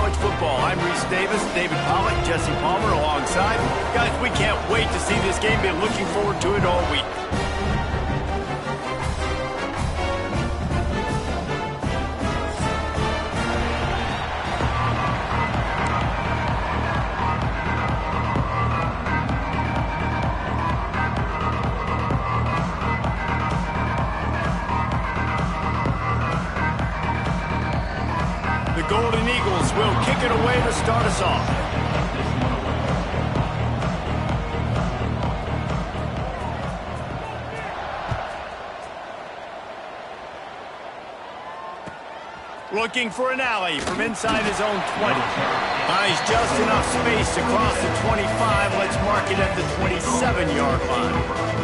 college football. I'm Reese Davis, David Pollack, Jesse Palmer alongside. Guys, we can't wait to see this game. Been looking forward to it all week. Golden Eagles will kick it away to start us off. Looking for an alley from inside his own 20. Finds just enough space to cross the 25. Let's mark it at the 27-yard line.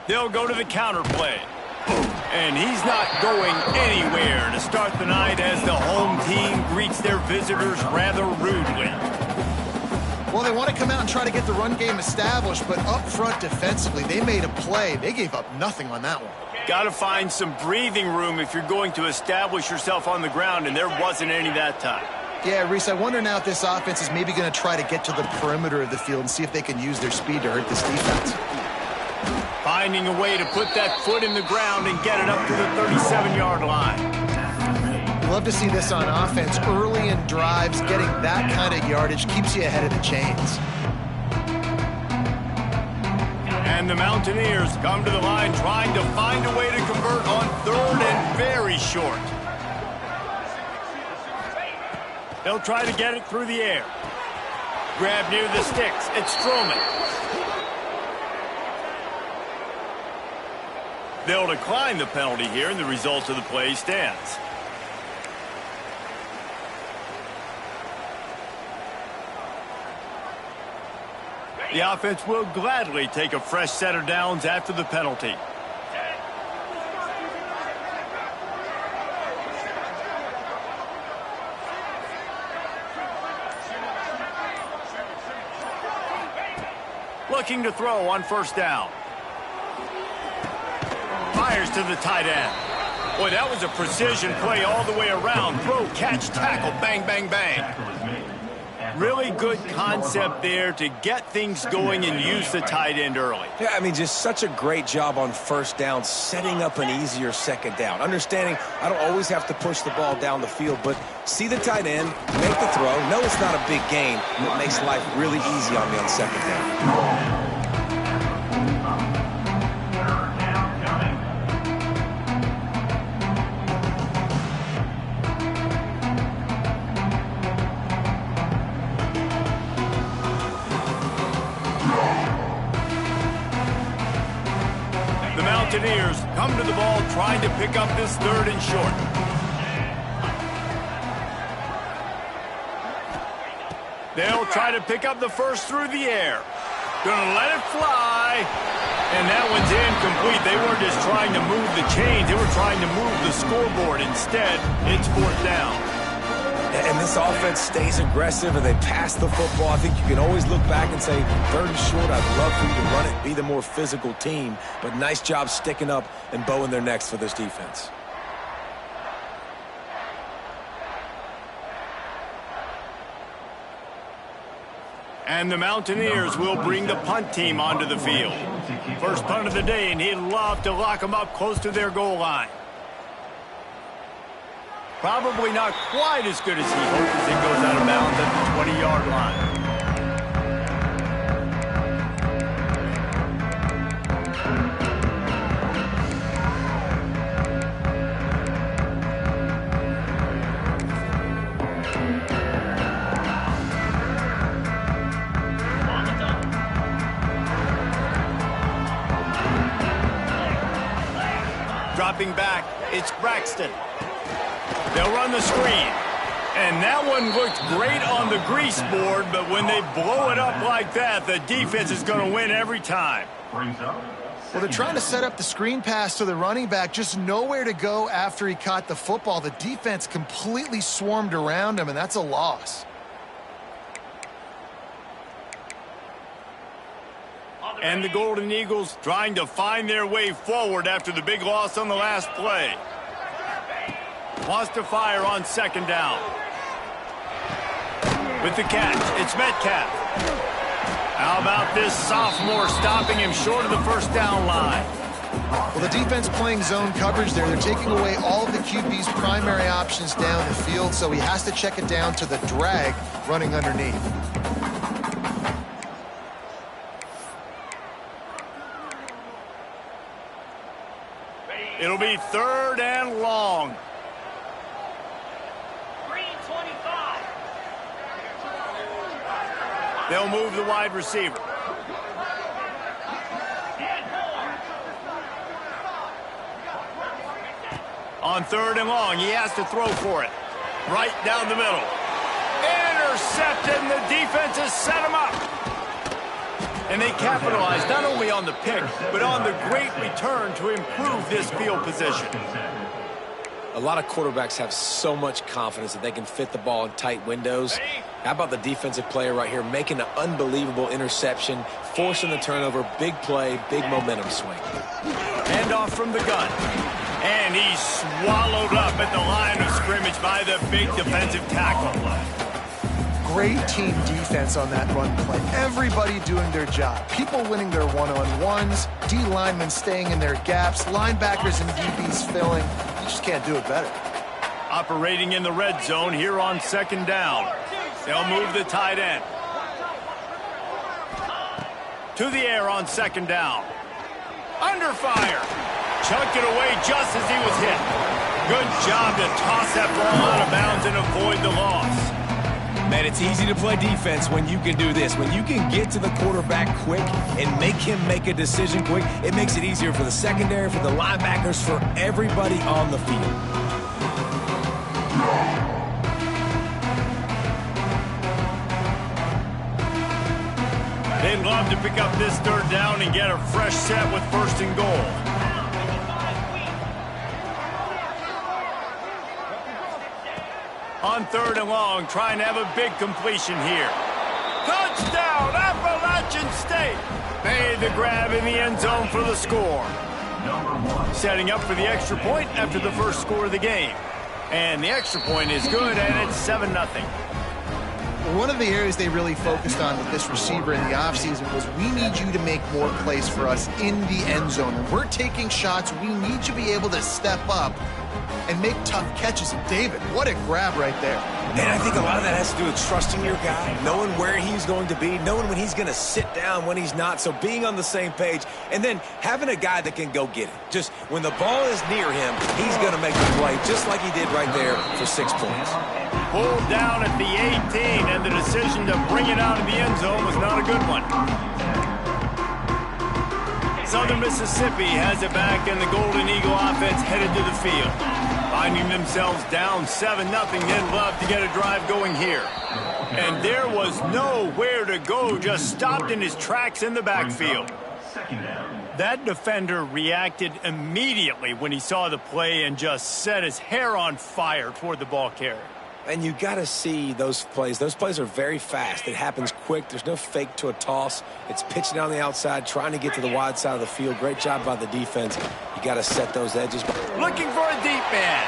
They'll go to the counter play. And he's not going anywhere to start the night as the home team greets their visitors rather rudely. Well, they want to come out and try to get the run game established, but up front defensively, they made a play. They gave up nothing on that one. Got to find some breathing room if you're going to establish yourself on the ground, and there wasn't any that time. Yeah, Reese, I wonder now if this offense is maybe going to try to get to the perimeter of the field and see if they can use their speed to hurt this defense. Finding a way to put that foot in the ground and get it up to the 37-yard line. You love to see this on offense. Early in drives, getting that kind of yardage keeps you ahead of the chains. And the Mountaineers come to the line trying to find a way to convert on third and very short. They'll try to get it through the air. Grab near the sticks. It's Stroman. They'll decline the penalty here, and the result of the play stands. The offense will gladly take a fresh set of downs after the penalty. Looking to throw on first down. Fires to the tight end. Boy, that was a precision play all the way around. Throw, catch, tackle, bang, bang, bang. Really good concept there to get things going and use the tight end early. Yeah, I mean, just such a great job on first down, setting up an easier second down. Understanding I don't always have to push the ball down the field, but see the tight end, make the throw. No, it's not a big gain, but it makes life really easy on me on second down. Mountaineers come to the ball trying to pick up this third and short. They'll try to pick up the first through the air. Gonna let it fly. And that one's incomplete. They weren't just trying to move the chains. They were trying to move the scoreboard. Instead, it's fourth down. And this offense stays aggressive and they pass the football. I think you can always look back and say, third and short, I'd love for you to run it, be the more physical team. But nice job sticking up and bowing their necks for this defense. And the Mountaineers will bring the punt team onto the field. First punt of the day, and he'd love to lock them up close to their goal line. Probably not quite as good as he hoped as it goes out of bounds at the 20-yard line. Dropping back, it's Braxton. They'll run the screen. And that one looked great on the grease board, but when they blow it up like that, the defense is going to win every time. Well, they're trying to set up the screen pass to the running back, just nowhere to go after he caught the football. The defense completely swarmed around him, and that's a loss. And the Golden Eagles trying to find their way forward after the big loss on the last play. Wants to fire on second down. With the catch, it's Metcalf. How about this sophomore stopping him short of the first down line? Well, the defense playing zone coverage there. They're taking away all of the QB's primary options down the field, so he has to check it down to the drag running underneath. It'll be third and long. They'll move the wide receiver. On third and long, he has to throw for it. Right down the middle. Intercepted, and the defense has set him up. And they capitalized not only on the pick, but on the great return to improve this field position. A lot of quarterbacks have so much confidence that they can fit the ball in tight windows. How about the defensive player right here making an unbelievable interception, forcing the turnover, big play, big momentum swing. Hand off from the gun. And he's swallowed up at the line of scrimmage by the big defensive tackle. Great team defense on that run play. Everybody doing their job. People winning their one-on-ones, D linemen staying in their gaps, linebackers and DBs filling. You just can't do it better. Operating in the red zone here on second down. They'll move the tight end. To the air on second down. Under fire. Chunked it away just as he was hit. Good job to toss that ball out of bounds and avoid the loss. Man, it's easy to play defense when you can do this. When you can get to the quarterback quick and make him make a decision quick, it makes it easier for the secondary, for the linebackers, for everybody on the field. They'd love to pick up this third down and get a fresh set with first and goal. On third and long, trying to have a big completion here. Touchdown, Appalachian State! Made the grab in the end zone for the score. Setting up for the extra point after the first score of the game. And the extra point is good, and it's 7-0. One of the areas they really focused on with this receiver in the offseason was we need you to make more plays for us in the end zone. When we're taking shots, we need you to be able to step up and make tough catches. And David, what a grab right there. And I think a lot of that has to do with trusting your guy, knowing where he's going to be, knowing when he's going to sit down, when he's not. So being on the same page, and then having a guy that can go get it. Just when the ball is near him, he's going to make the play, just like he did right there for 6 points. Pulled down at the 18, and the decision to bring it out of the end zone was not a good one. Southern Mississippi has it back, and the Golden Eagle offense headed to the field. Finding themselves down 7-0, they'd love to get a drive going here. And there was nowhere to go, just stopped in his tracks in the backfield. That defender reacted immediately when he saw the play and just set his hair on fire toward the ball carrier. And you got to see those plays. Those plays are very fast. It happens quick. There's no fake to a toss. It's pitching down the outside, trying to get to the wide side of the field. Great job by the defense. You got to set those edges. Looking for a deep man.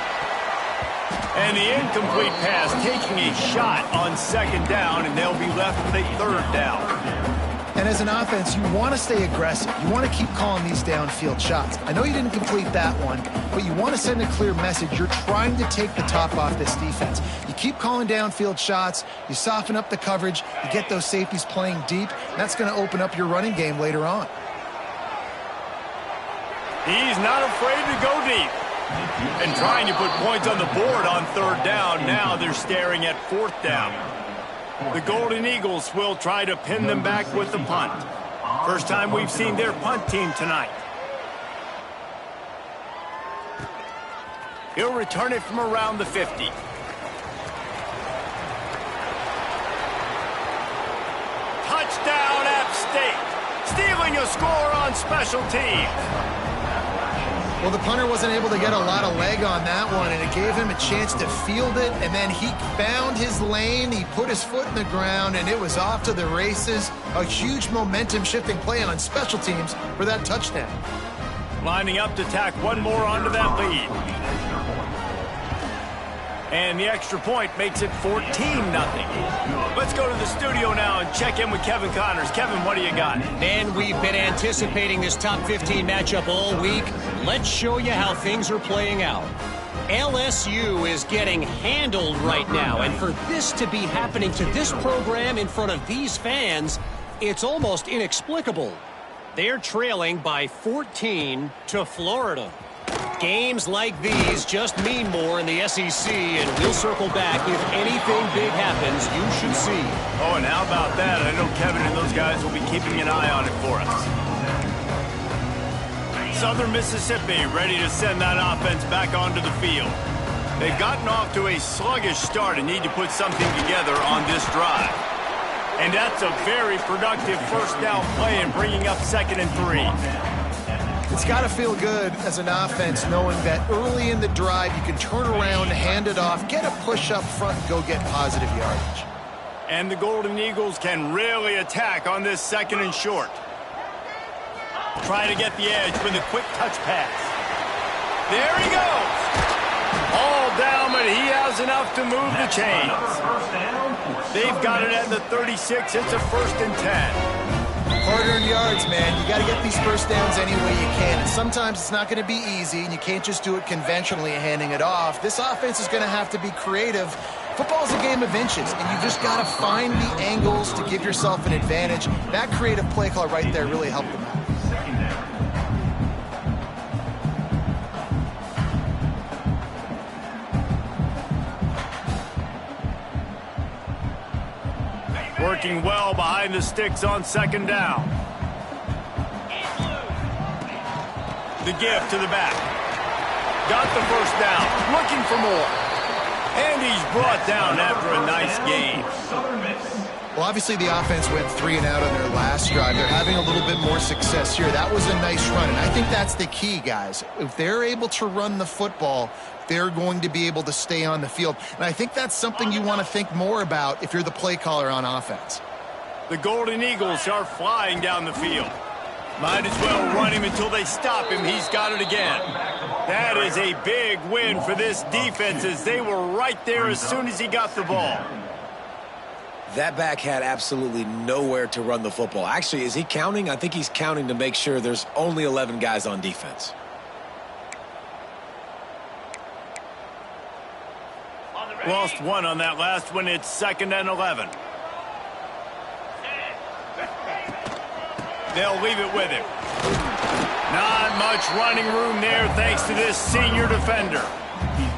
And the incomplete pass taking a shot on second down, and they'll be left with a third down. And as an offense, you want to stay aggressive. You want to keep calling these downfield shots. I know you didn't complete that one, but you want to send a clear message. You're trying to take the top off this defense. You keep calling downfield shots. You soften up the coverage. You get those safeties playing deep. That's going to open up your running game later on. He's not afraid to go deep. And trying to put points on the board on third down. Now they're staring at fourth down. The Golden Eagles will try to pin them back with the punt. First time we've seen their punt team tonight. He'll return it from around the 50. Touchdown, App State. stealing a score on special teams. Well, the punter wasn't able to get a lot of leg on that one, and it gave him a chance to field it, and then he found his lane, he put his foot in the ground, and it was off to the races. A huge momentum-shifting play on special teams for that touchdown. Lining up to tack one more onto that lead. And the extra point makes it 14-0. Let's go to the studio now and check in with Kevin Connors. Kevin, what do you got? Man, we've been anticipating this top 15 matchup all week. Let's show you how things are playing out. LSU is getting handled right now, and for this to be happening to this program in front of these fans, it's almost inexplicable. They're trailing by 14 to Florida. Games like these just mean more in the SEC, and we'll circle back. If anything big happens, you should see. Oh, and how about that? I know Kevin and those guys will be keeping an eye on it for us. Southern Mississippi ready to send that offense back onto the field. They've gotten off to a sluggish start and need to put something together on this drive. And that's a very productive first down play and bringing up 2nd and 3. It's got to feel good as an offense knowing that early in the drive you can turn around, hand it off, get a push up front, and go get positive yardage. And the Golden Eagles can really attack on this 2nd and short. Trying to get the edge with a quick touch pass. There he goes. All down, but he has enough to move the chains. They've got it at the 36. It's a 1st and 10. Hard-earned yards, man. You got to get these first downs any way you can. And sometimes it's not going to be easy, and you can't just do it conventionally handing it off. This offense is going to have to be creative. Football's a game of inches, and you just got to find the angles to give yourself an advantage. That creative play call right there really helped them out. Working well behind the sticks on 2nd down. The give to the back. Got the first down. Looking for more. And he's brought down after a nice gain. Well, obviously the offense went 3 and out on their last drive. They're having a little bit more success here. That was a nice run, and I think that's the key, guys. If they're able to run the football, they're going to be able to stay on the field. And I think that's something you want to think more about if you're the play caller on offense. The Golden Eagles are flying down the field. Might as well run him until they stop him. He's got it again. That is a big win for this defense as they were right there as soon as he got the ball. That back had absolutely nowhere to run the football. Actually, is he counting? I think he's counting to make sure there's only 11 guys on defense. Lost one on that last one. It's 2nd and 11. They'll leave it with him. Not much running room there thanks to this senior defender.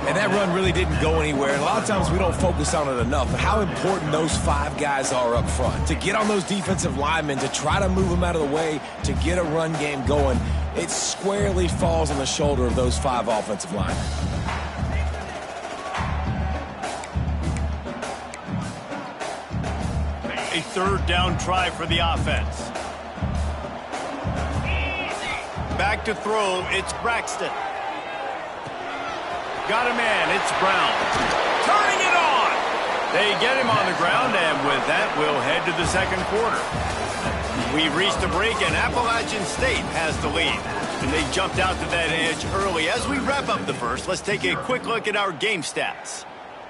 And that run really didn't go anywhere. And a lot of times we don't focus on it enough. But how important those 5 guys are up front. To get on those defensive linemen, to try to move them out of the way, to get a run game going, it squarely falls on the shoulder of those 5 offensive linemen. A 3rd down try for the offense. Back to throw, it's Braxton. Got a man, it's Brown. Turning it on! They get him on the ground, and with that, we'll head to the 2nd quarter. We've reached a break, and Appalachian State has the lead. And they jumped out to that edge early. As we wrap up the first, let's take a quick look at our game stats.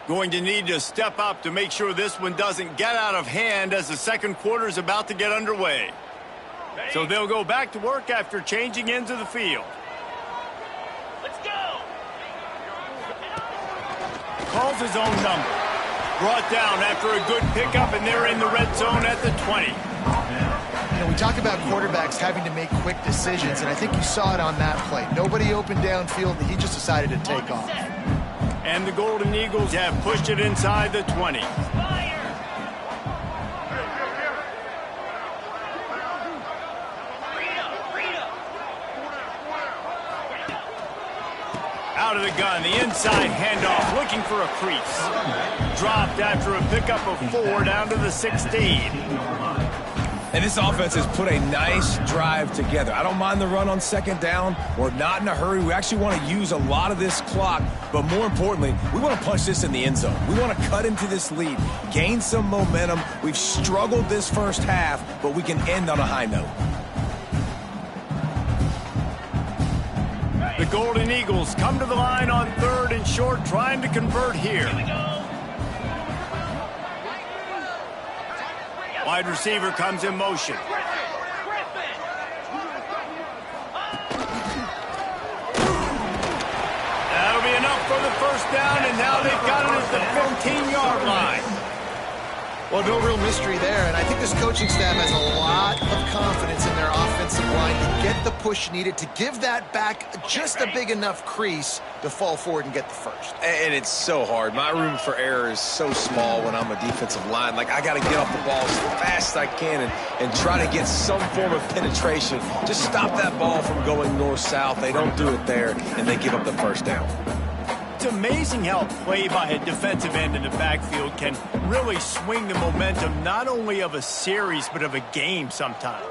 Going to need to step up to make sure this one doesn't get out of hand as the 2nd quarter is about to get underway. So they'll go back to work after changing into the field. Let's go! Calls his own number. Brought down after a good pickup, and they're in the red zone at the 20. You know, we talk about quarterbacks having to make quick decisions, and I think you saw it on that play. Nobody opened downfield, and he just decided to take off. And the Golden Eagles have pushed it inside the 20. Out of the gun, the inside handoff, looking for a crease. Dropped after a pickup of 4 down to the 16. And this offense has put a nice drive together. I don't mind the run on second down. We're not in a hurry. We actually want to use a lot of this clock, but more importantly, we want to punch this in the end zone. We want to cut into this lead, gain some momentum. We've struggled this first half, but we can end on a high note. The Golden Eagles come to the line on 3rd and short, trying to convert here. Wide receiver comes in motion. That'll be enough for the first down, and now they've got it at the 15-yard line. Well, no real mystery there, and I think this coaching staff has a lot of confidence in their offensive line to get the push needed to give that back just a big enough crease to fall forward and get the first. And it's so hard. My room for error is so small when I'm a defensive line. Like, I got to get off the ball as fast as I can and try to get some form of penetration. Just stop that ball from going north-south. They don't do it there, and they give up the first down. It's amazing how play by a defensive end in the backfield can really swing the momentum not only of a series but of a game sometimes.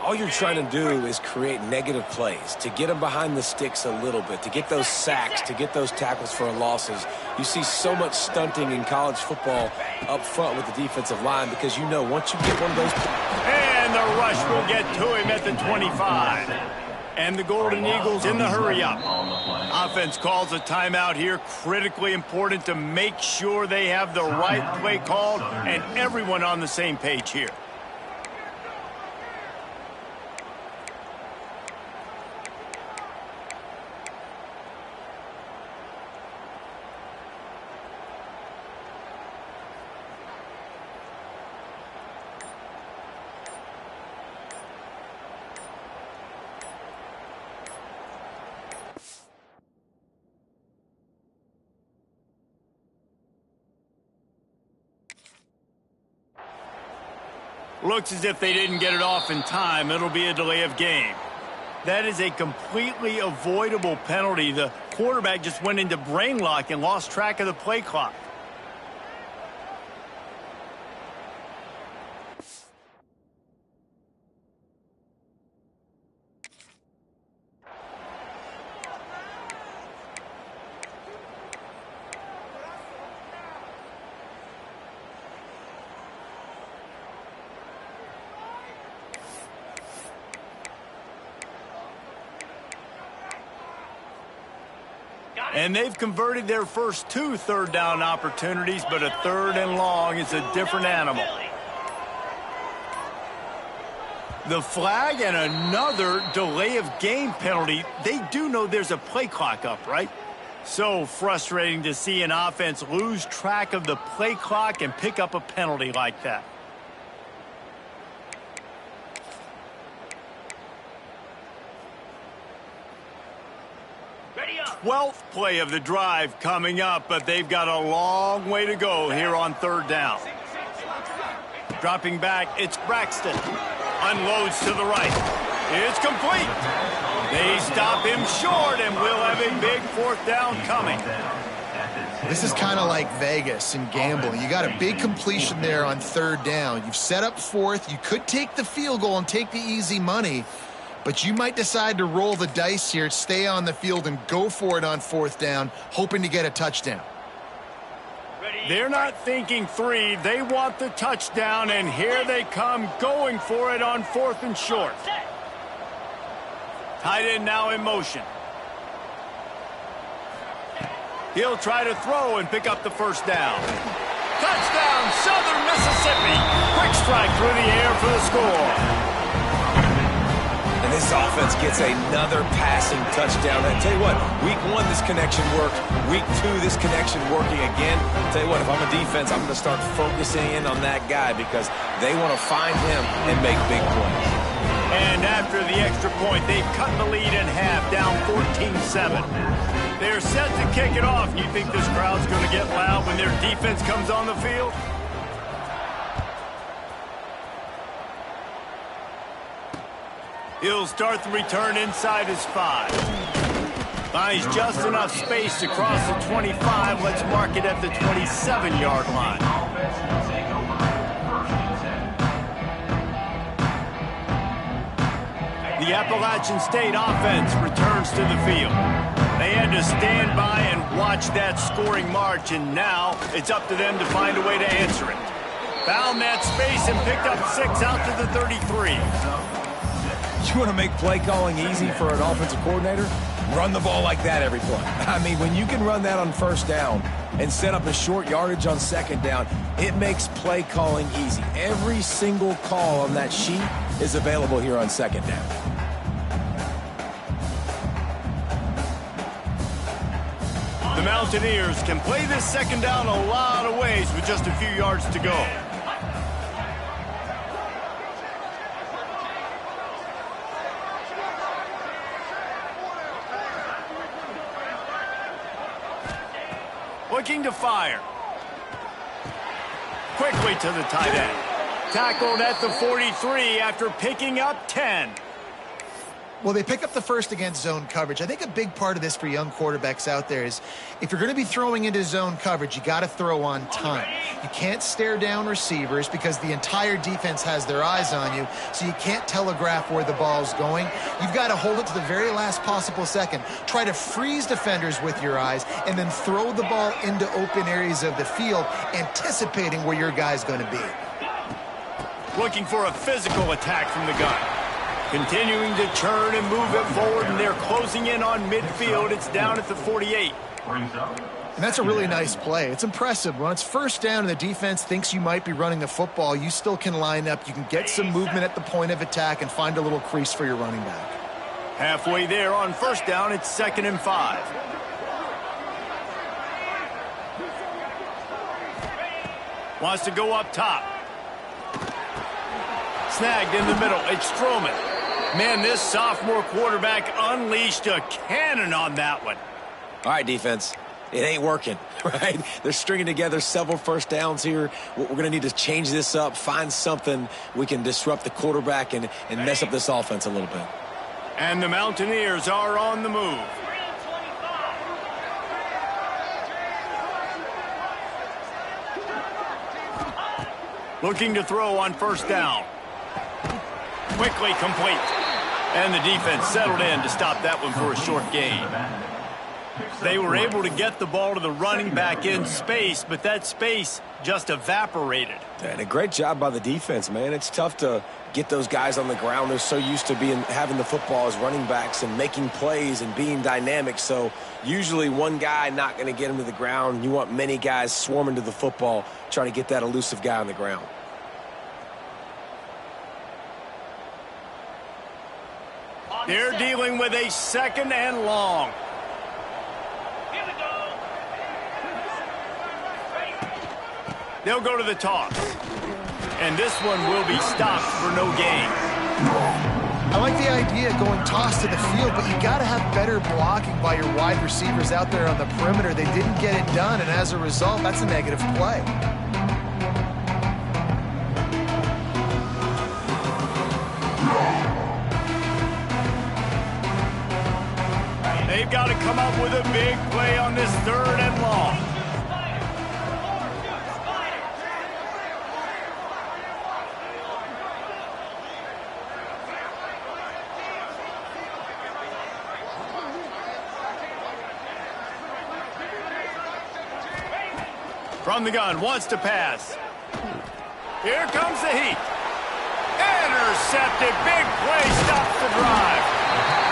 All you're trying to do is create negative plays, to get them behind the sticks a little bit, to get those sacks, to get those tackles for losses. You see so much stunting in college football up front with the defensive line because you know once you get one of those... And the rush will get to him at the 25. And the Golden Eagles in the hurry-up. Offense calls a timeout here. Critically important to make sure they have the right play called and everyone on the same page here. Looks as if they didn't get it off in time. It'll be a delay of game. That is a completely avoidable penalty. The quarterback just went into brain lock and lost track of the play clock. And they've converted their first 2 third-down opportunities, but a 3rd and long is a different animal. The flag and another delay of game penalty. They do know there's a play clock up, right? So frustrating to see an offense lose track of the play clock and pick up a penalty like that. 12th play of the drive coming up, but they've got a long way to go here on 3rd down. Dropping back, it's Braxton. Unloads to the right. It's complete. They stop him short, and we'll have a big 4th down coming. This is kind of like Vegas in gambling. You got a big completion there on 3rd down. You've set up 4th. You could take the field goal and take the easy money, but you might decide to roll the dice here, stay on the field, and go for it on 4th down, hoping to get a touchdown. They're not thinking 3. They want the touchdown, and here they come going for it on 4th and short. Tight end now in motion. He'll try to throw and pick up the first down. Touchdown, Southern Mississippi. Quick strike through the air for the score. And this offense gets another passing touchdown. I tell you what, week 1, this connection worked. Week 2, this connection working again. I tell you what, if I'm a defense, I'm going to start focusing in on that guy because they want to find him and make big plays. And after the extra point, they've cut the lead in half, down 14-7. They're set to kick it off. You think this crowd's going to get loud when their defense comes on the field? He'll start the return inside his 5. Finds just enough space to cross the 25. Let's mark it at the 27-yard line. the Appalachian State offense returns to the field. They had to stand by and watch that scoring march, and now it's up to them to find a way to answer it. Found that space and picked up 6 out to the 33. You want to make play calling easy for an offensive coordinator? Run the ball like that every play. I mean, when you can run that on first down and set up a short yardage on second down, it makes play calling easy. Every single call on that sheet is available here on second down. The Mountaineers can play this second down a lot of ways with just a few yards to go. Looking to fire. Quickly to the tight end. Tackled at the 43 after picking up 10. Well, they pick up the first against zone coverage. I think a big part of this for young quarterbacks out there is if you're going to be throwing into zone coverage, you got to throw on time. You can't stare down receivers because the entire defense has their eyes on you, so you can't telegraph where the ball's going. You've got to hold it to the very last possible second. Try to freeze defenders with your eyes and then throw the ball into open areas of the field, anticipating where your guy's going to be. Looking for a physical attack from the gun. Continuing to turn and move it forward, and they're closing in on midfield. It's down at the 48. And that's a really nice play. It's impressive. When it's first down and the defense thinks you might be running the football, you still can line up. You can get some movement at the point of attack and find a little crease for your running back. Halfway there on first down, it's 2nd and 5. Wants to go up top. Snagged in the middle. It's Stroman. Man, this sophomore quarterback unleashed a cannon on that one. All right, defense. It ain't working, right? They're stringing together several first downs here. We're going to need to change this up, find something we can disrupt the quarterback and mess up this offense a little bit. And the Mountaineers are on the move. Looking to throw on first down. Quickly complete. And the defense settled in to stop that one for a short gain. They were able to get the ball to the running back in space, but that space just evaporated. And a great job by the defense, man. It's tough to get those guys on the ground. They're so used to having the football as running backs and making plays and being dynamic. So usually one guy not going to get him to the ground. You want many guys swarming to the football, trying to get that elusive guy on the ground. They're dealing with a 2nd and long. Here we go. They'll go to the toss. And this one will be stopped for no gain. I like the idea of going toss to the field, but you got to have better blocking by your wide receivers out there on the perimeter. They didn't get it done, and as a result, that's a negative play. They've got to come up with a big play on this 3rd and long. From the gun, wants to pass. Here comes the heat. Intercepted, big play, stops the drive.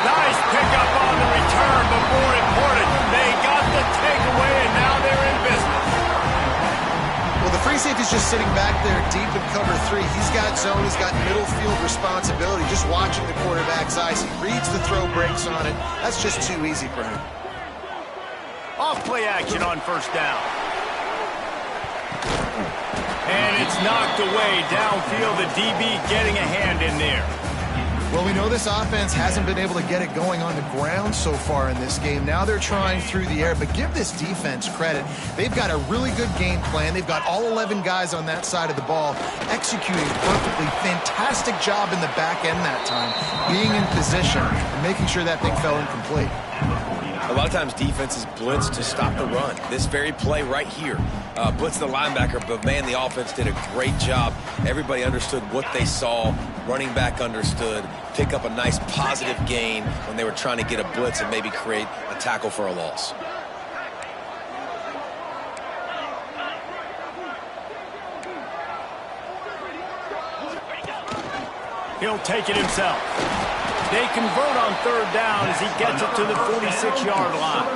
Nice pickup on the return, but more important, they got the takeaway, and now they're in business. Well, the free safety's just sitting back there deep in cover 3. He's got zone, he's got middle field responsibility, just watching the quarterback's eyes. He reads the throw, breaks on it. That's just too easy for him. Off play action on first down. And it's knocked away downfield, the DB getting a hand in there. Well, we know this offense hasn't been able to get it going on the ground so far in this game. Now they're trying through the air, but give this defense credit. They've got a really good game plan. They've got all 11 guys on that side of the ball executing perfectly. Fantastic job in the back end that time, being in position and making sure that thing fell incomplete. A lot of times defenses blitz to stop the run. This very play right here, blitz the linebacker, but man, the offense did a great job. Everybody understood what they saw. Running back understood. Pick up a nice positive gain when they were trying to get a blitz and maybe create a tackle for a loss. He'll take it himself. They convert on third down as he gets it to the 46-yard line.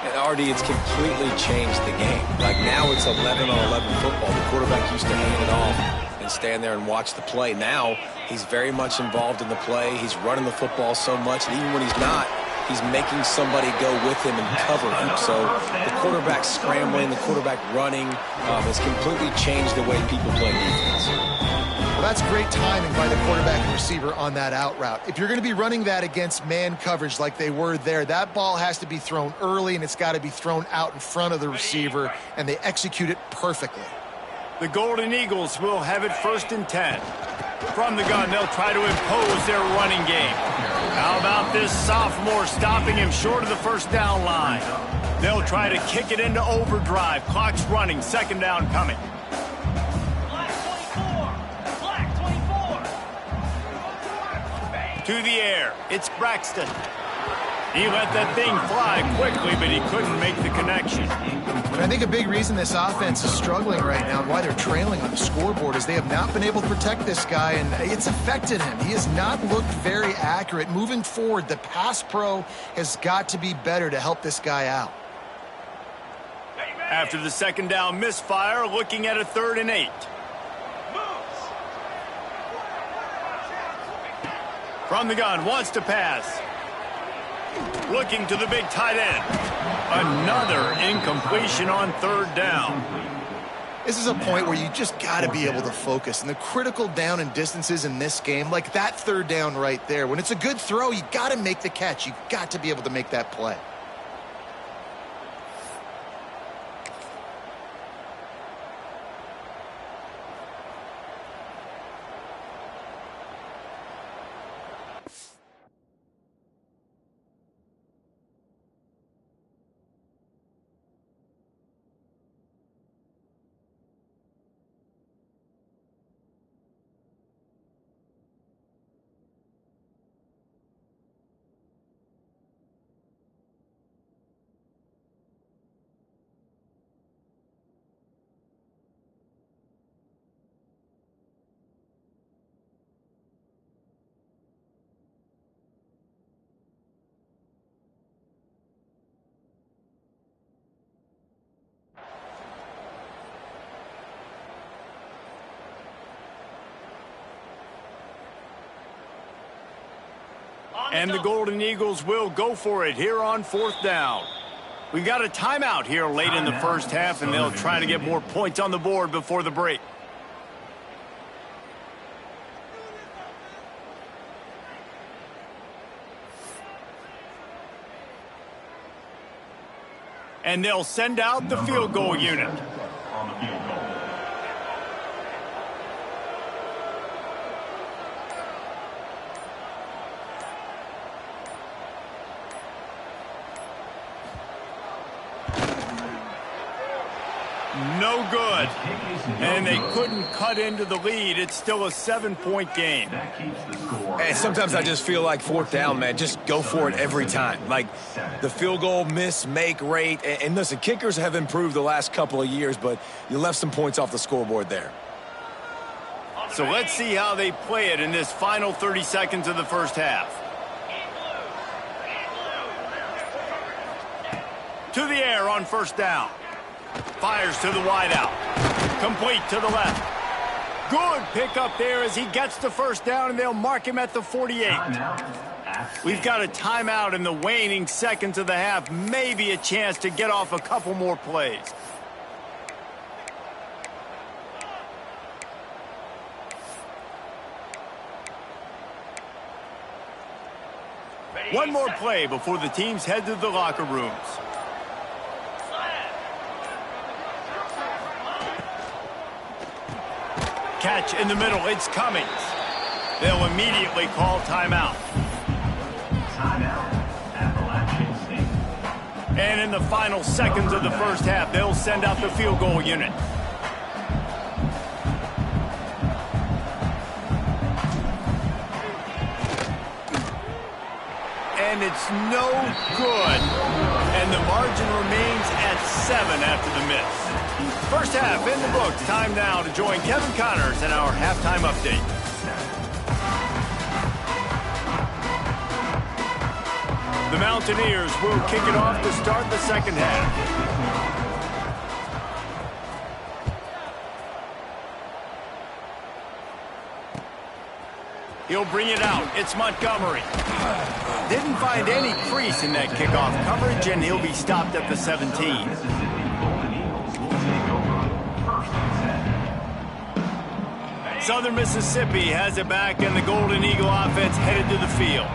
And RD, it's completely changed the game. Like now it's 11-on-11 football. The quarterback used to hand it off and stand there and watch the play. Now he's very much involved in the play. He's running the football so much, and even when he's not, he's making somebody go with him and cover him. So the quarterback scrambling, the quarterback running has completely changed the way people play defense. Well, that's great timing by the quarterback and receiver on that out route. If you're going to be running that against man coverage like they were there, that ball has to be thrown early, and it's got to be thrown out in front of the receiver, and they execute it perfectly. The Golden Eagles will have it 1st and 10. From the gun, they'll try to impose their running game. How about this sophomore stopping him short of the first down line? They'll try to kick it into overdrive. Clock's running, 2nd down coming. To the air, it's Braxton. He let that thing fly quickly, but he couldn't make the connection. And I think a big reason this offense is struggling right now and why they're trailing on the scoreboard is they have not been able to protect this guy, and it's affected him. He has not looked very accurate. Moving forward, the pass pro has got to be better to help this guy out. After the 2nd down misfire, looking at a 3rd and 8. From the gun, wants to pass. Looking to the big tight end. Another incompletion on 3rd down. This is a point where you just got to be able to focus. And the critical down and distances in this game, like that 3rd down right there, when it's a good throw, you got to make the catch. You got to be able to make that play. And the Golden Eagles will go for it here on 4th down. We got a timeout here late in the first half, and they'll try to get more points on the board before the break. And they'll send out the field goal unit. No good. And they couldn't cut into the lead. It's still a 7-point game. And sometimes I just feel like 4th down, man, just go for it every time. Like the field goal miss-make rate. And listen, kickers have improved the last couple of years, but you left some points off the scoreboard there. So let's see how they play it in this final 30 seconds of the first half. To the air on 1st down. Fires to the wideout. Complete to the left. Good pickup there as he gets the 1st down, and they'll mark him at the 48. We've got a timeout in the waning seconds of the half. Maybe a chance to get off a couple more plays. One more play before the teams head to the locker rooms. Catch in the middle, it's Cummings. They'll immediately call timeout. Timeout at the And in the final seconds of the first half, they'll send out the field goal unit. And it's no good. And the margin remains at 7 after the miss. First half in the books. Time now to join Kevin Connors in our halftime update. The Mountaineers will kick it off to start the second half. He'll bring it out. It's Montgomery. Didn't find any crease in that kickoff coverage, and he'll be stopped at the 17. Southern Mississippi has it back, and the Golden Eagle offense headed to the field.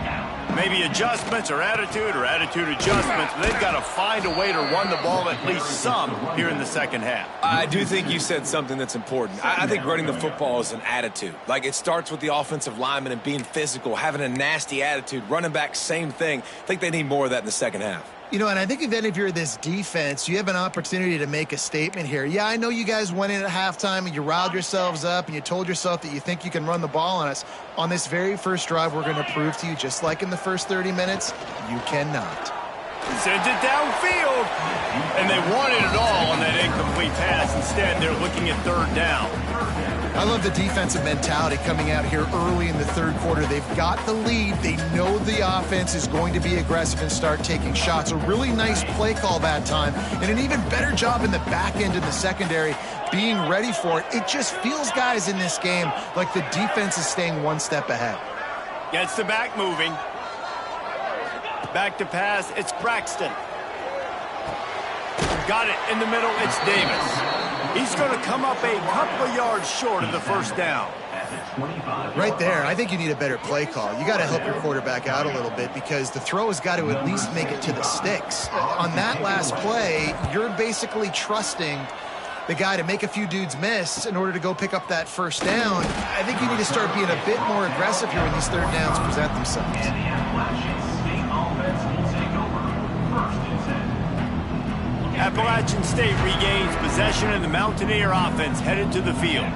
Maybe adjustments or attitude adjustments, but they've got to find a way to run the ball at least some here in the second half. I do think you said something that's important. I think running the football is an attitude. Like, it starts with the offensive lineman and being physical, having a nasty attitude. Running back, same thing. I think they need more of that in the second half. You know, and I think then if you're this defense, you have an opportunity to make a statement here. Yeah, I know you guys went in at halftime and you riled yourselves up and you told yourself that you think you can run the ball on us. On this very first drive, we're going to prove to you, just like in the first 30 minutes, you cannot. Sends it downfield. And they wanted it all on that incomplete pass. Instead, they're looking at third down. I love the defensive mentality coming out here early in the third quarter. They've got the lead. They know the offense is going to be aggressive and start taking shots. A really nice play call that time, and an even better job in the back end in the secondary being ready for it. It just feels, guys, in this game like the defense is staying one step ahead. Gets the back moving. Back to pass. It's Braxton. Got it in the middle. It's Davis. He's going to come up a couple of yards short of the first down. Right there, I think you need a better play call. You got to help your quarterback out a little bit because the throw has got to at least make it to the sticks. On that last play, you're basically trusting the guy to make a few dudes miss in order to go pick up that first down. I think you need to start being a bit more aggressive here when these third downs present themselves. Appalachian State regains possession, and the Mountaineer offense headed to the field.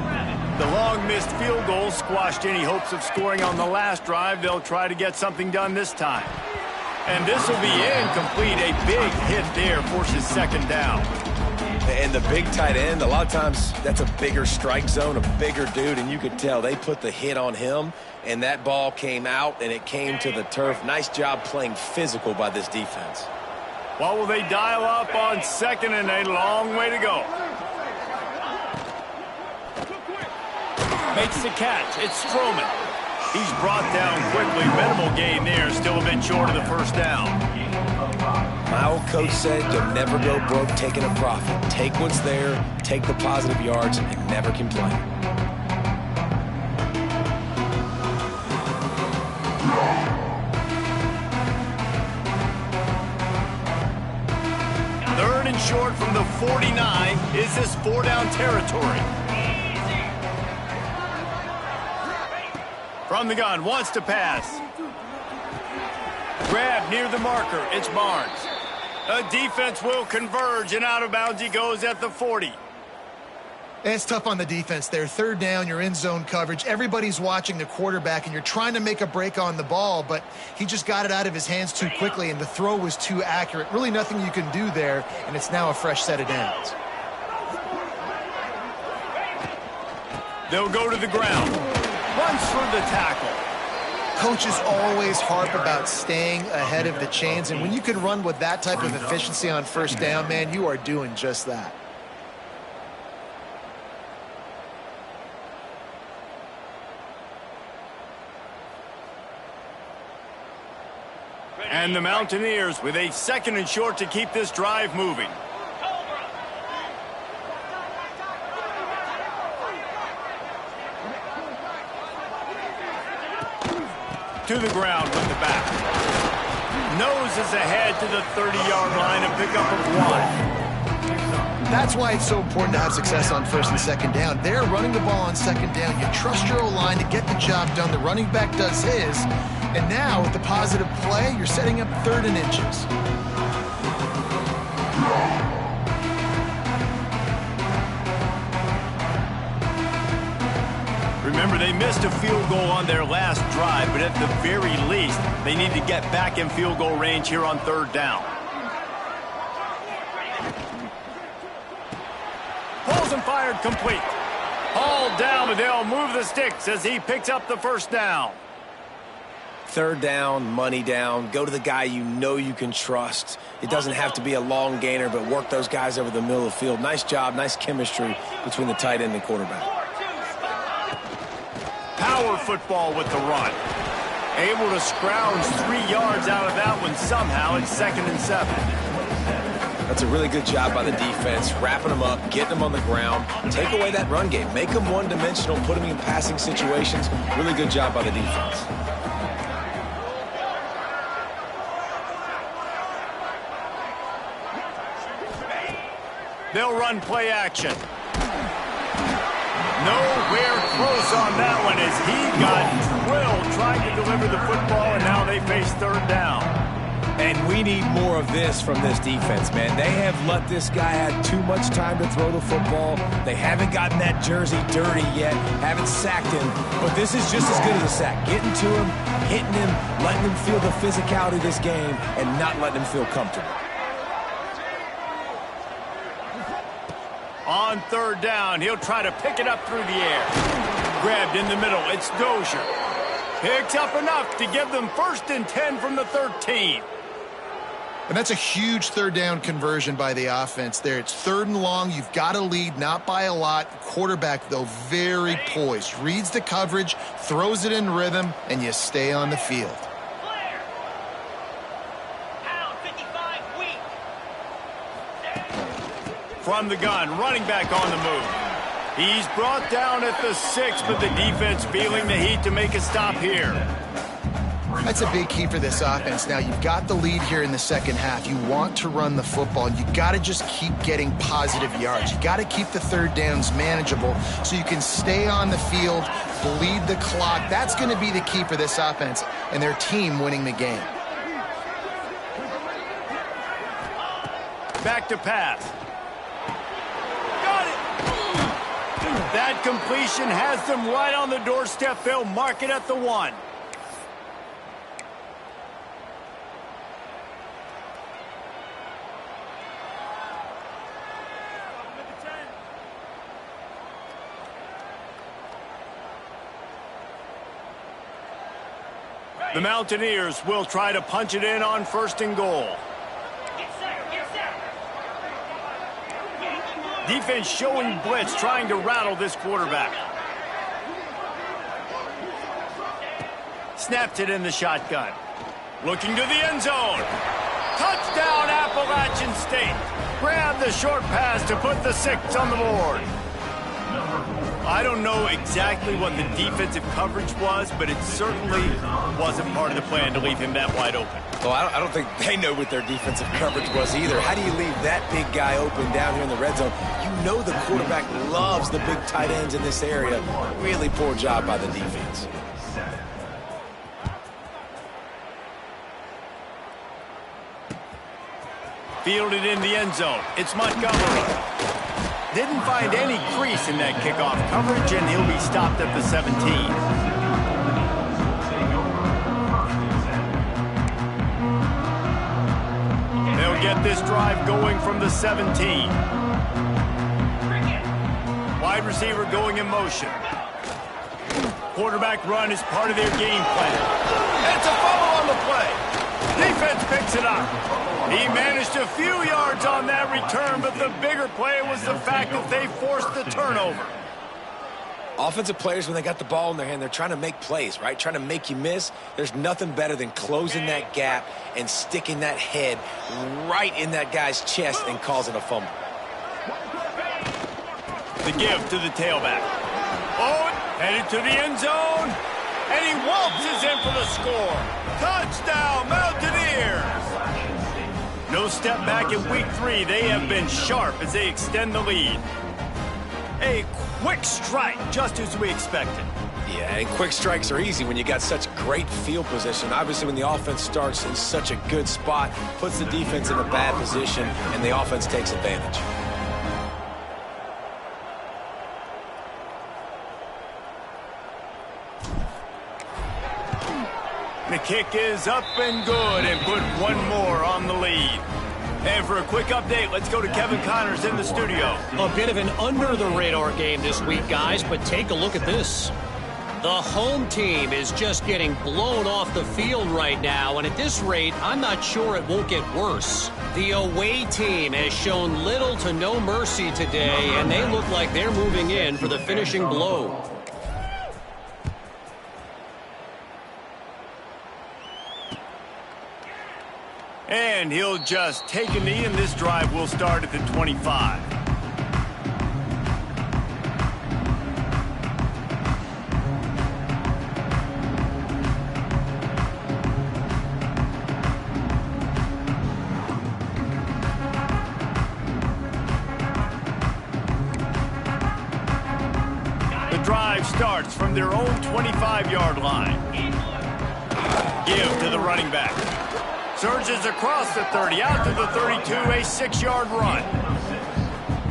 The long missed field goal squashed any hopes of scoring on the last drive. They'll try to get something done this time. And this will be incomplete. A big hit there forces second down. And the big tight end, a lot of times that's a bigger strike zone, a bigger dude, and you could tell they put the hit on him, and that ball came out, and it came to the turf. Nice job playing physical by this defense. What will they dial up on second, and a long way to go? Makes the catch. It's Stroman. He's brought down quickly. Minimal gain there. Still a bit short of the first down. My old coach said you'll never go broke taking a profit. Take what's there, take the positive yards, and never complain. Third and short from the 49. Is this four-down territory? From the gun, wants to pass. Grab near the marker. It's Barnes. A defense will converge, and out of bounds he goes at the 40. It's tough on the defense there. Third down, you're in zone coverage. Everybody's watching the quarterback, and you're trying to make a break on the ball, but he just got it out of his hands too quickly, and the throw was too accurate. Really nothing you can do there, and it's now a fresh set of downs. They'll go to the ground. Runs through the tackle. Coaches always harp about staying ahead of the chains, and when you can run with that type of efficiency on first down, man, you are doing just that. And the Mountaineers with a second and short to keep this drive moving. To the ground with the back. Noses ahead to the 30-yard line, a pickup of 1. That's why it's so important to have success on first and second down. They're running the ball on second down. You trust your O-line to get the job done. The running back does his. And now, with the positive play, you're setting up third and inches. Remember, they missed a field goal on their last drive, but at the very least, they need to get back in field goal range here on third down. Pulls and fired complete. Hauled down, but they'll move the sticks as he picks up the first down. Third down, money down. Go to the guy you know you can trust. It doesn't have to be a long gainer, but work those guys over the middle of the field. Nice job, nice chemistry between the tight end and quarterback. Power football with the run. Able to scrounge 3 yards out of that one somehow. It's 2nd and 7. That's a really good job by the defense, wrapping them up, getting them on the ground. Take away that run game. Make them one-dimensional, put them in passing situations. Really good job by the defense. They'll run play action. Nowhere close on that one as he got drilled trying to deliver the football, and now they face third down. And we need more of this from this defense, man. They have let this guy have too much time to throw the football. They haven't gotten that jersey dirty yet, haven't sacked him. But this is just as good as a sack. Getting to him, hitting him, letting him feel the physicality of this game, and not letting him feel comfortable. On third down, he'll try to pick it up through the air. Grabbed in the middle, it's Dozier. Picks up enough to give them 1st and 10 from the 13. And that's a huge third down conversion by the offense there. It's 3rd and long. You've got a lead, not by a lot. Quarterback, though, very poised. Reads the coverage, throws it in rhythm, and you stay on the field. From the gun, running back on the move. He's brought down at the 6, but the defense feeling the heat to make a stop here. That's a big key for this offense. Now, you've got the lead here in the second half. You want to run the football. You got to just keep getting positive yards. You got to keep the third downs manageable so you can stay on the field, bleed the clock. That's going to be the key for this offense and their team winning the game. Back to pass. Got it. That completion has them right on the doorstep. They'll mark it at the 1. The Mountaineers will try to punch it in on 1st and goal. Defense showing blitz, trying to rattle this quarterback. Snapped it in the shotgun. Looking to the end zone. Touchdown, Appalachian State. Grab the short pass to put the 6 on the board. I don't know exactly what the defensive coverage was, but it certainly wasn't part of the plan to leave him that wide open. Well, I don't think they know what their defensive coverage was either. How do you leave that big guy open down here in the red zone? You know the quarterback loves the big tight ends in this area. Really poor job by the defense. Fielded in the end zone. It's Montgomery. Didn't find any crease in that kickoff coverage, and he'll be stopped at the 17. They'll get this drive going from the 17. Wide receiver going in motion. Quarterback run is part of their game plan. It's a fumble on the play. Defense picks it up. He managed a few yards on that return, but the bigger play was the fact that they forced the turnover. Offensive players, when they got the ball in their hand, they're trying to make plays, right? Trying to make you miss. There's nothing better than closing that gap and sticking that head right in that guy's chest and causing a fumble. The give to the tailback. Oh, headed to the end zone. And he waltzes in for the score. Touchdown, Mountaineers. No step back in week 3. They have been sharp as they extend the lead. A quick strike, just as we expected. Yeah, and quick strikes are easy when you got such great field position. Obviously, when the offense starts in such a good spot, puts the defense in a bad position, and the offense takes advantage. The kick is up and good, and put one more on the lead. And for a quick update, let's go to Kevin Connors in the studio. A bit of an under-the-radar game this week, guys, but take a look at this. The home team is just getting blown off the field right now, and at this rate, I'm not sure it won't get worse. The away team has shown little to no mercy today, and they look like they're moving in for the finishing blow. And he'll just take a knee, and this drive will start at the 25. The drive starts from their own 25-yard line. Give to the running back. Surges across the 30, out to the 32, a 6-yard run.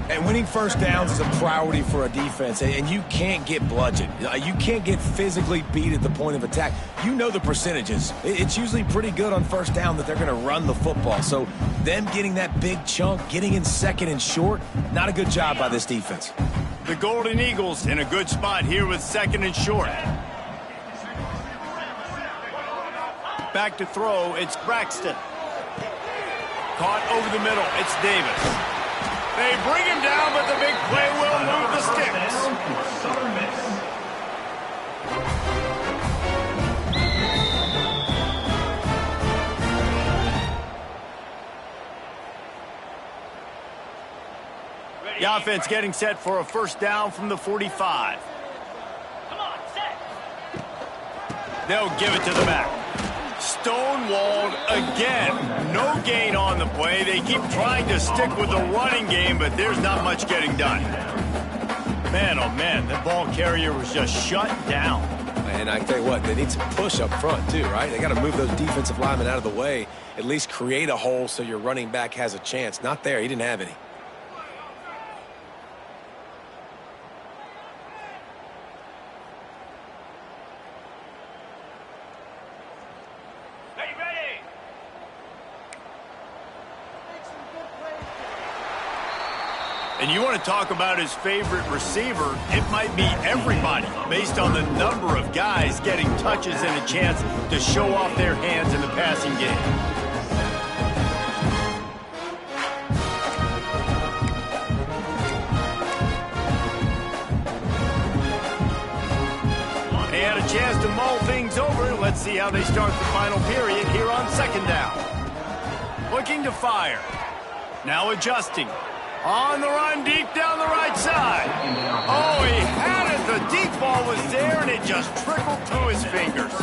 And winning first downs is a priority for a defense, and you can't get bludgeoned. You can't get physically beat at the point of attack. You know the percentages. It's usually pretty good on first down that they're going to run the football. So them getting that big chunk, getting in second and short, not a good job by this defense. The Golden Eagles in a good spot here with second and short. Back to throw, it's Braxton. Caught over the middle, it's Davis. They bring him down, but the big play will move the sticks. The offense getting set for a first down from the 45. Come on, set. They'll give it to the back. Stonewalled again. No gain on the play. They keep trying to stick with the running game, but there's not much getting done. Man, oh man, the ball carrier was just shut down. And I tell you what, they need some push up front too, right? They got to move those defensive linemen out of the way, at least create a hole so your running back has a chance. Not there. He didn't have any. And you want to talk about his favorite receiver, it might be everybody, based on the number of guys getting touches and a chance to show off their hands in the passing game. They had a chance to mull things over. Let's see how they start the final period here on second down. Looking to fire. Now adjusting. On the run, deep down the right side. Oh, he had it. The deep ball was there, and it just trickled through his fingers.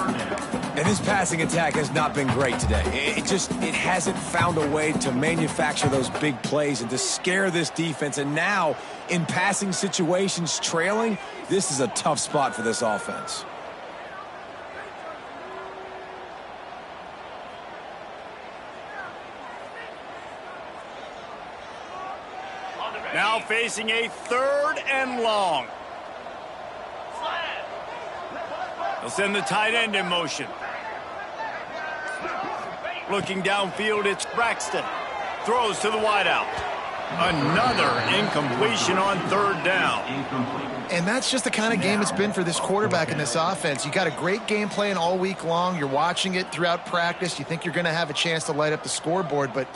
And his passing attack has not been great today. It hasn't found a way to manufacture those big plays and to scare this defense. And now, in passing situations, trailing, this is a tough spot for this offense. Now facing a third and long. They'll send the tight end in motion. Looking downfield, it's Braxton. Throws to the wideout. Another incompletion on third down. And that's just the kind of game it's been for this quarterback in this offense. You got a great game plan all week long. You're watching it throughout practice. You think you're going to have a chance to light up the scoreboard, but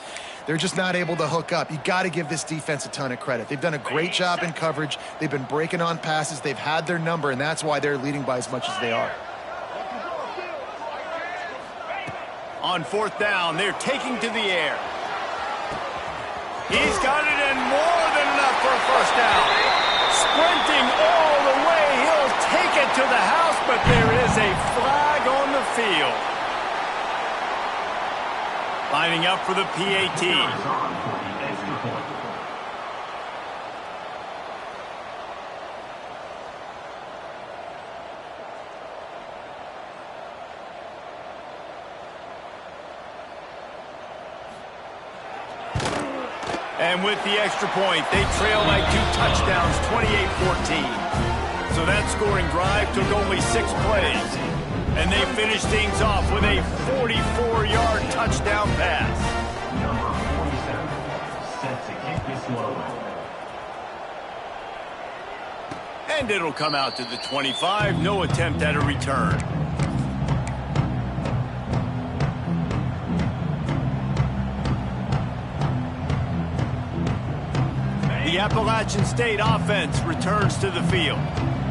they're just not able to hook up. You got to give this defense a ton of credit. They've done a great job in coverage. They've been breaking on passes. They've had their number, and that's why they're leading by as much as they are. On fourth down, they're taking to the air. He's got it, and more than enough for a first down. Sprinting all the way, he'll take it to the house, but there is a flag on the field. Lining up for the PAT. And with the extra point, they trail like 2 touchdowns, 28-14. So that scoring drive took only 6 plays. And they finished things off with a 44-yard touchdown pass. Number 47, set to kick this one away. And it'll come out to the 25. No attempt at a return. The Appalachian State offense returns to the field.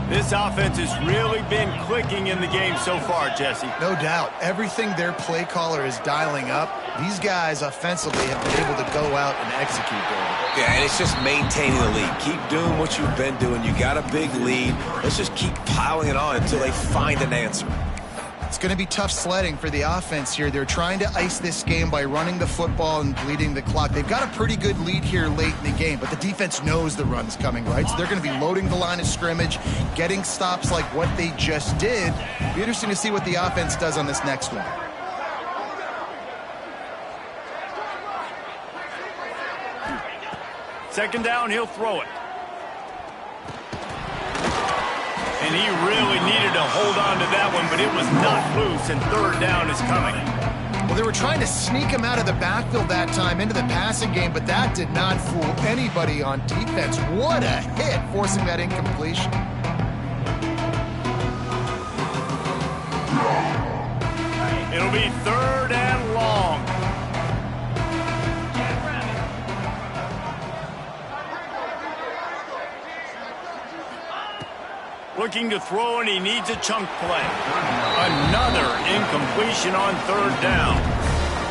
This offense has really been clicking in the game so far, Jesse. No doubt. Everything their play caller is dialing up, these guys offensively have been able to go out and execute, David. Yeah, and it's just maintaining the lead. Keep doing what you've been doing. You got a big lead. Let's just keep piling it on until they find an answer. It's going to be tough sledding for the offense here. They're trying to ice this game by running the football and bleeding the clock. They've got a pretty good lead here late in the game, but the defense knows the run's coming, right? So they're going to be loading the line of scrimmage, getting stops like what they just did. Be interesting to see what the offense does on this next one. Second down, he'll throw it. And he really needed to hold on to that one, but it was not loose, and third down is coming. Well, they were trying to sneak him out of the backfield that time into the passing game, but that did not fool anybody on defense. What a hit, forcing that incompletion. It'll be third and long. Looking to throw, and he needs a chunk play. Another incompletion on third down.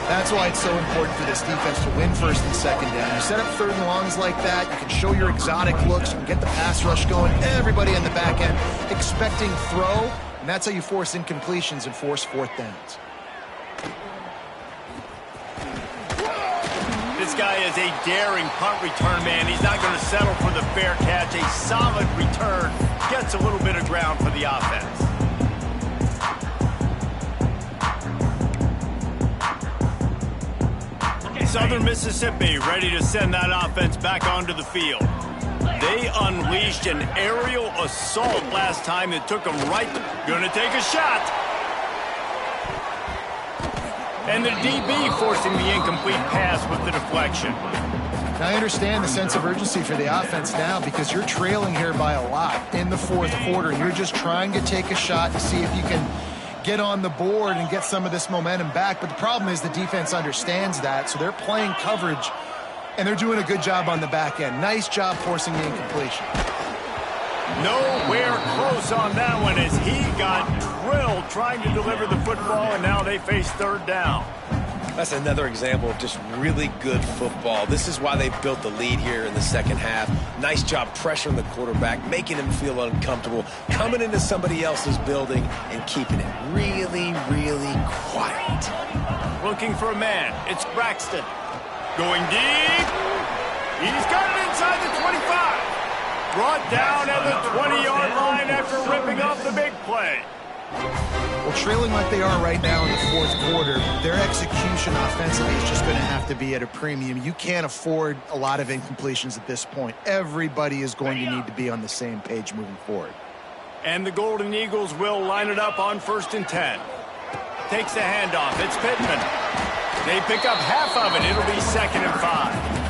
That's why it's so important for this defense to win first and second down. You set up third and longs like that, you can show your exotic looks, you can get the pass rush going, everybody on the back end expecting throw, and that's how you force incompletions and force fourth downs. This guy is a daring punt return man. He's not going to settle for the fair catch. A solid return gets a little bit of ground for the offense. Southern Mississippi ready to send that offense back onto the field. They unleashed an aerial assault last time that took them right. Going to take a shot. And the DB forcing the incomplete pass with the deflection. Now, I understand the sense of urgency for the offense now because you're trailing here by a lot in the fourth quarter. You're just trying to take a shot to see if you can get on the board and get some of this momentum back. But the problem is the defense understands that, so they're playing coverage, and they're doing a good job on the back end. Nice job forcing the incompletion. Nowhere close on that one as he got drilled trying to deliver the football, and now they face third down. That's another example of just really good football. This is why they built the lead here in the second half. Nice job pressuring the quarterback, making him feel uncomfortable, coming into somebody else's building and keeping it really, really quiet. Looking for a man. It's Braxton. Going deep. He's got it inside the 25. Brought down at the 20-yard line after ripping off the big play. Well, trailing like they are right now in the fourth quarter, their execution offensively is just going to have to be at a premium. You can't afford a lot of incompletions at this point. Everybody is going to need to be on the same page moving forward. And the Golden Eagles will line it up on 1st and 10. Takes the handoff. It's Pittman. They pick up half of it. It'll be 2nd and 5.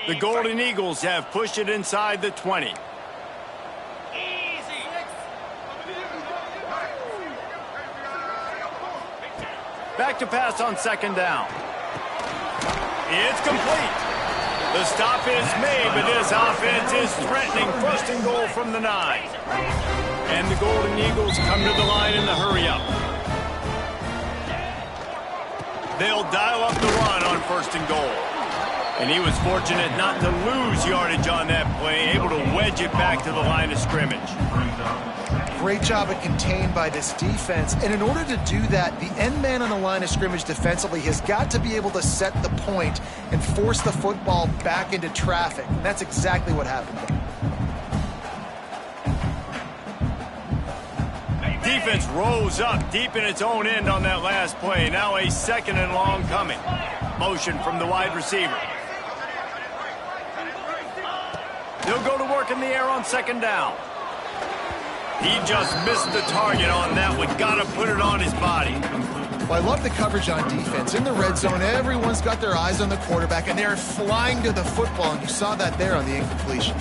The Golden Eagles have pushed it inside the 20. Back to pass on 2nd down. It's complete. The stop is made, but this offense is threatening 1st and goal from the 9. And the Golden Eagles come to the line in the hurry-up. They'll dial up the run on 1st and goal. And he was fortunate not to lose yardage on that play, able to wedge it back to the line of scrimmage. great job of contained by this defense. And in order to do that, the end man on the line of scrimmage defensively has got to be able to set the point and force the football back into traffic. And that's exactly what happened there. Defense rose up deep in its own end on that last play. Now a 2nd and long coming. Motion from the wide receiver. He'll go to work in the air on 2nd down. He just missed the target on that one. Got to put it on his body. Well, I love the coverage on defense. In the red zone, everyone's got their eyes on the quarterback, and they're flying to the football, and you saw that there on the incompletion.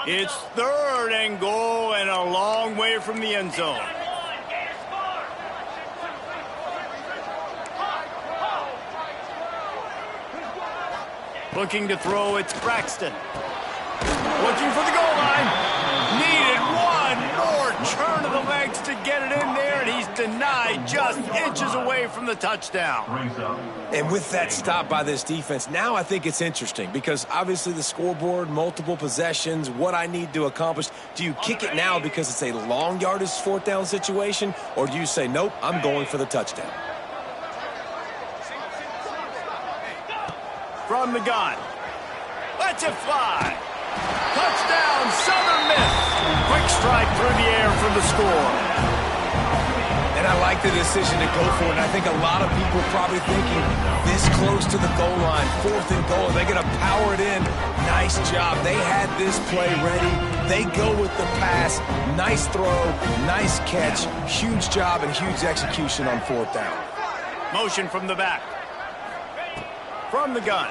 It's 3rd and goal and a long way from the end zone. Looking to throw, it's Braxton. Looking for the goal line. Needed one more turn of the legs to get it in there, and he's denied just inches away from the touchdown. And with that stop by this defense, now I think it's interesting because obviously the scoreboard, multiple possessions, what I need to accomplish. Do you kick it now because it's a long yardage 4th down situation, or do you say, nope, I'm going for the touchdown? From the gun. Lets it fly. Touchdown, Southern Miss. Quick strike through the air for the score. And I like the decision to go for it. And I think a lot of people are probably thinking this close to the goal line, 4th and goal. They're going to power it in. Nice job. They had this play ready. They go with the pass. Nice throw, nice catch. Huge job and huge execution on 4th down. Motion from the back. From the gun.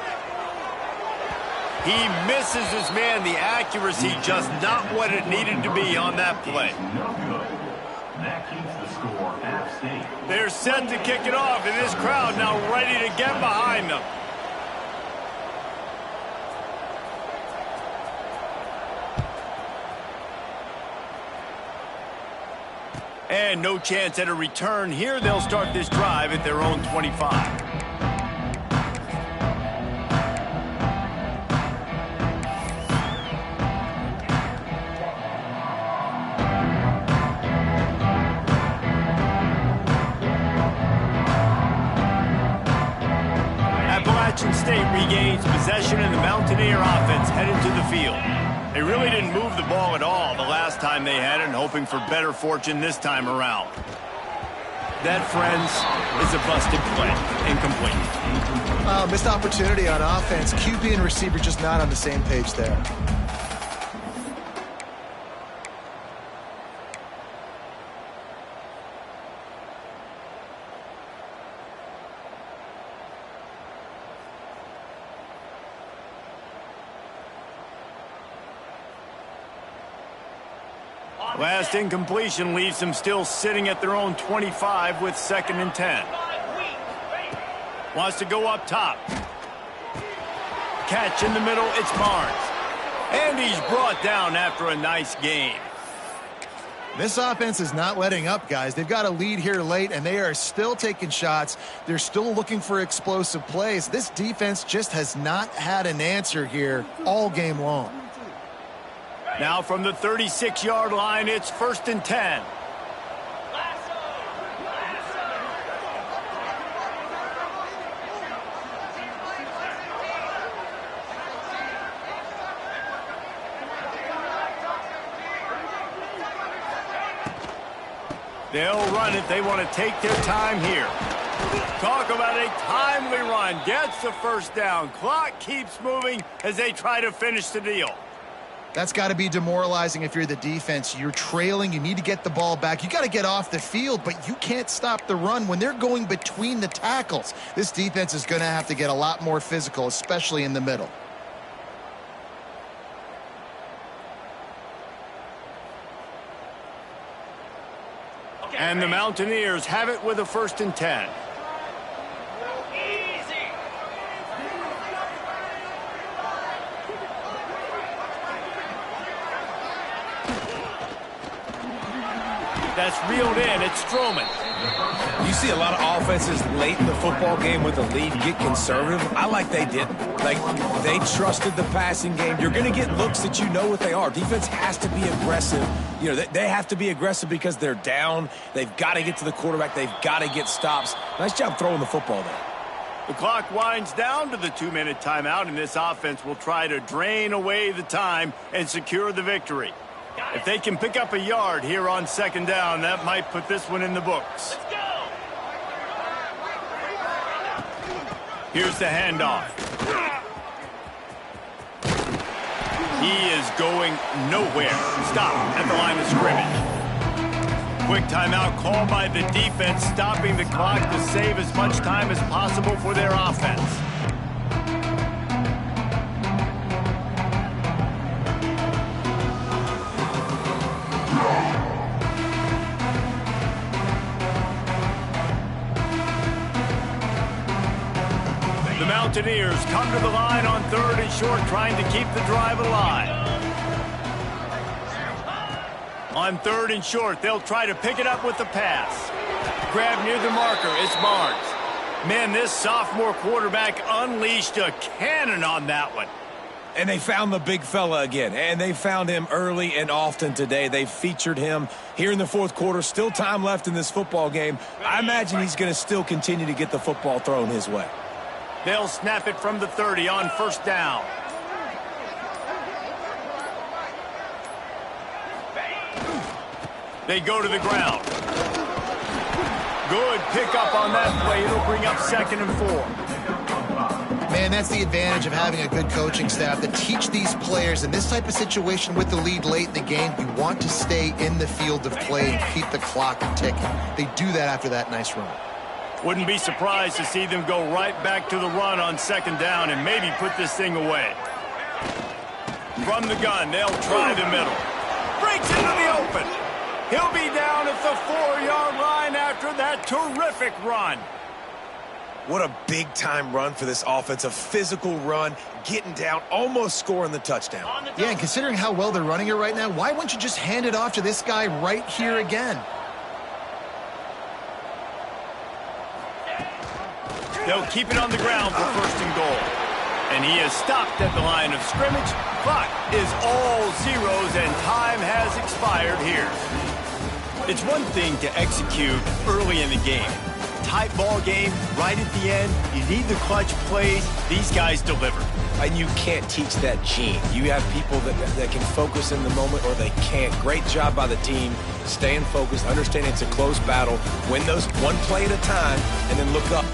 He misses his man. The accuracy just not what it needed to be on that play. That keeps the score App State. They're set to kick it off, and this crowd now ready to get behind them. And no chance at a return here. They'll start this drive at their own 25. State regains possession, and the Mountaineer offense headed to the field. They really didn't move the ball at all the last time they had it, and hoping for better fortune this time around. That, friends, is a busted play. Incomplete. Missed opportunity on offense. QB and receiver just not on the same page there. Last incompletion leaves them still sitting at their own 25 with 2nd and 10. Wants to go up top. Catch in the middle, it's Barnes. And he's brought down after a nice gain. This offense is not letting up, guys. They've got a lead here late, and they are still taking shots. They're still looking for explosive plays. This defense just has not had an answer here all game long. Now from the 36-yard line, it's 1st and 10. They'll run it. They want to take their time here. Talk about a timely run. Gets the 1st down. Clock keeps moving as they try to finish the deal. That's got to be demoralizing if you're the defense. You're trailing. You need to get the ball back. You got to get off the field, but you can't stop the run when they're going between the tackles. This defense is going to have to get a lot more physical, especially in the middle. And the Mountaineers have it with a 1st and 10. That's reeled in. It's Stroman. You see a lot of offenses late in the football game with the lead get conservative. I like they didn't. Like, they trusted the passing game. You're going to get looks that you know what they are. Defense has to be aggressive. You know, they have to be aggressive because they're down. They've got to get to the quarterback. They've got to get stops. Nice job throwing the football there. The clock winds down to the 2-minute timeout, and this offense will try to drain away the time and secure the victory. If they can pick up a yard here on second down, that might put this one in the books. Let's go. Here's the handoff. He is going nowhere. Stop at the line of scrimmage. Quick timeout called by the defense, stopping the clock to save as much time as possible for their offense. The Mountaineers come to the line on 3rd and short, trying to keep the drive alive. On 3rd and short, they'll try to pick it up with the pass. Grab near the marker, it's Barnes. Man, this sophomore quarterback unleashed a cannon on that one. And they found the big fella again, and they found him early and often today. They featured him here in the 4th quarter. Still time left in this football game. I imagine he's going to still continue to get the football thrown his way. They'll snap it from the 30 on 1st down. They go to the ground. Good pickup on that play. It'll bring up 2nd and 4. Man, that's the advantage of having a good coaching staff that teach these players in this type of situation with the lead late in the game. You want to stay in the field of play and keep the clock ticking. They do that after that nice run. Wouldn't be surprised to see them go right back to the run on 2nd down and maybe put this thing away. From the gun, they'll try the middle. Breaks into the open. He'll be down at the 4-yard line after that terrific run. What a big-time run for this offense. A physical run, getting down, almost scoring the touchdown. Yeah, and considering how well they're running it right now, why wouldn't you just hand it off to this guy right here again? They'll keep it on the ground for 1st and goal. And he is stopped at the line of scrimmage. Clock is all zeros, and time has expired here. It's one thing to execute early in the game. Tight ball game, right at the end, you need the clutch plays. These guys deliver. And you can't teach that gene. You have people that can focus in the moment or they can't. Great job by the team, staying focused, understanding it's a close battle, win those one play at a time, and then look up.